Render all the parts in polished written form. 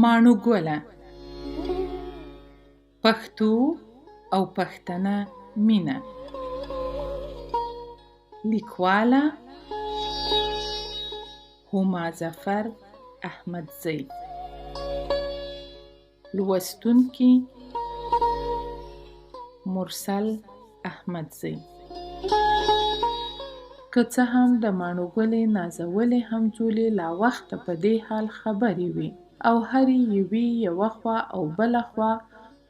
ماڼوګوله پښتو او پښتنه مینه. لیکواله هما ظفر احمدزی. لوستونکی مرسل احمدزی. که څه هم د ماڼوګلې نازولې همزولې لا وخته په دې حال خبرې وي او هرې یوې یوه خوا او بله خوا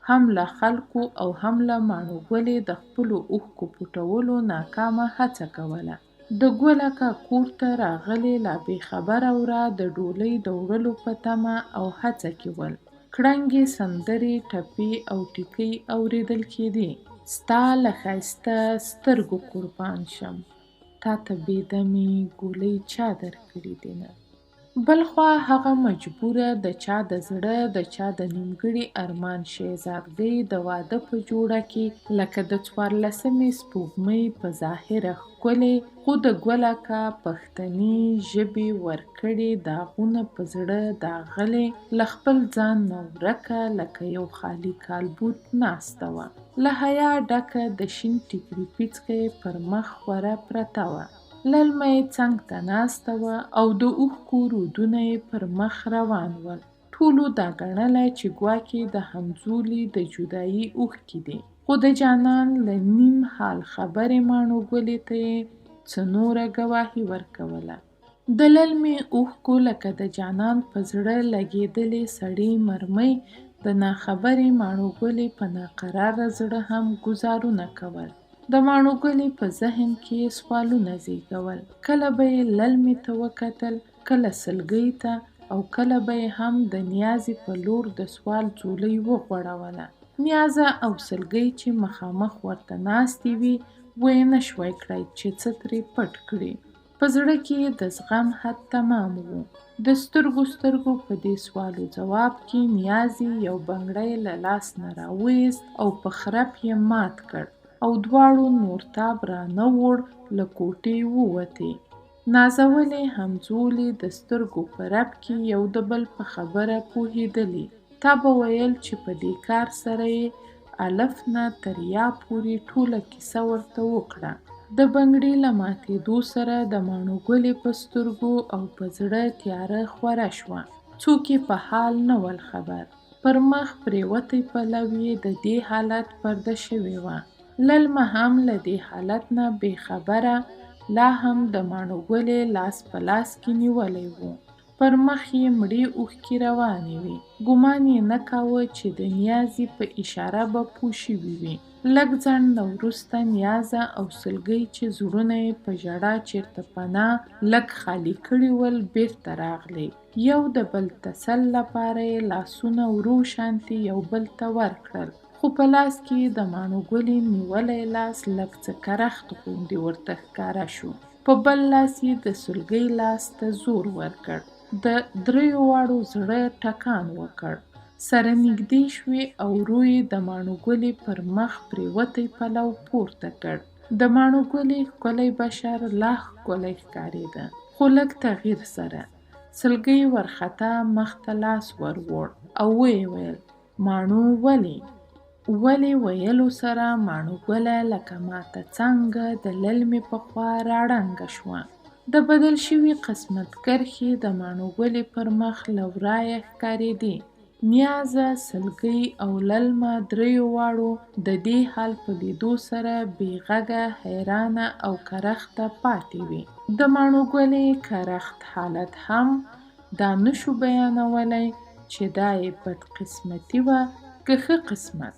هم له خلکو او هم له ماڼوګلې د خپلو اوښکو پټولو ناکامه هڅه کوله. د ګل اکا کور ته راغلې لا بې خبره وره د ډولۍ د وړلو په تمه او هڅه کې ول. کړنګې سندرې ټپې او ټیکۍ اورېدل کېدې. ستا له ښایسته سترګو قربان شم، تا ته بې دمې ګولۍ چا درکړې دینه. بل خوا هغه مجبوره د چا د زړه د چا د نیمګړي ارمان شهزادګۍ د واده په جوړه کې لکه د 14مې سپوږمۍ په ظاهره ښکلې خو د ګل اکا پښتني ژبې ورکړي داغونه په زړه داغلې له خپل ځان نه ورکه لکه یو خالي کالبوت ناسته وه. له حیا ډکه د شین ټیکري پیڅکه یې پر مخ خوره پرته وه. للمه یې څنګ ته ناسته وه او د اوښکو رودونه یې پر مخ روان ول. ټولو دا ګڼله چې ګواکې د همزولي د جدایي اوښکې دي، خو د جانان له نیم حال خبرې ماڼوګلې ته یې څه نوره ګواهي ورکوله. د للمې اوښکو لکه د جانان په زړه لګېدلې سړې مرمۍ د ناخبرې ماڼوګلې په ناقراره زړه هم ګوزارونه کول. د ماڼوګلې په ذهن کې سوالونه زېږول. کله به یې للمې ته وکتل، کله سلګۍ ته، او کله به یې هم د نیازې په لور د سوال ځولۍ وغوړوله. نیازه او سلګۍ چې مخامخ ورته ناستې وې ویې نه شوای کړای چې څه ترې پټ کړي. په زړه کې یې د زغم حد تمام و. د سترګو په دې سوال و ځواب کې نیازې یو بنګړی له لاس نه راوایست او په خرپ یې مات کړ او دواړو نورتاب را نه وړ له کوټې ووتې. نازولې همزولې د سترګو په رپ کې یو د بل په خبره پوهېدلې. تا به ویل چې په دې کار سره یې الف نه تر یا پورې ټوله کیسه ورته وکړه. د بنګړي له ماتېدو سره د ماڼوګلې په سترګو او په زړه تیاره خوره شوه. څوک یې په حال نه ول خبر. پر مخ پرېوتی پلو یې د دې حالت پرده شوې وه. للمه هم له دې حالت نه بې خبره لا هم د ماڼوګلې لاس په لاس کې نیولی و. پر مخ یې مړې اوښکې روانې وې. ګمان یې نه کاوه چې د نیازې په اشاره به پوه شوي وي. لږ ځنډ نه وروسته نیازه او سلګۍ چې زړونه یې په ژړا چېرته پناه لږ خالي کړي ول بېرته راغلې. یو د بل تسل لپاره یې لاسونه ورو شانتې یو بل ته ورکړل، خو په لاس کې د ماڼوګلې نیولی لاس لږ څه کرخت غوندې ورته ښکاره شو. په بل لاس یې د سلګۍ لاس ته زور ورکړ. د دریو واړو زړه ټکان وکړ. سره نږدې شوې او ورو یې د ماڼوګلې پر مخ پرېوتی پلو پورته کړ. د ماڼوګلې ښکلی بشر لا ښکلی ښکارېده، خو لږ تغییر سره. سلګۍ ورخطا مخ ته لاس وروړ او ویې ویل: ماڼو ولې ویلو سره ماڼوګله لکه ماته څانګه د للمې په خوا راړنګه شوه. د بدل شوي قسمت کرښې د ماڼوګلې پر مخ له ورایه ښکارېدې. نیازه، سلګۍ او للمه دریو واړو د دې حال په لیدو سره بې غږه، حیرانه او کرخته پاتې وې. د ماڼوګلې کرخت حالت هم دا نشو بیانولی چې دا یې بد قسمتي وه که ښه قسمت،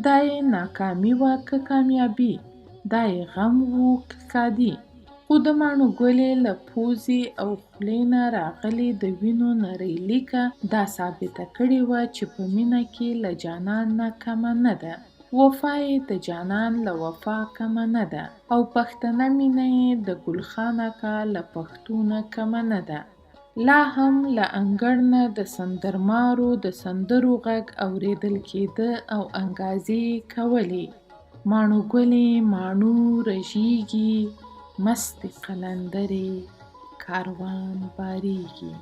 دا یې ناکامي وه که کامیابي، دا یې غم و که ښادي. خو د ماڼوګلې له پوزې او خولې نه راغلې د وینو نرۍ لیکه دا ثابته کړې وه چې په مینه کې له جانان نه کمه نه ده. وفا یې د جانان له وفا کمه نه ده او پښتنه مینه یې د ګلخان اکا له پښتو نه کمه نه ده. لا هم له انګړ نه د سندرمارو د سندرو غږ اورېدل کېده او انګازې یې کولې. ماڼو ګلې ماڼو رژیږي، مستې قلندرې کاروان بارېږي.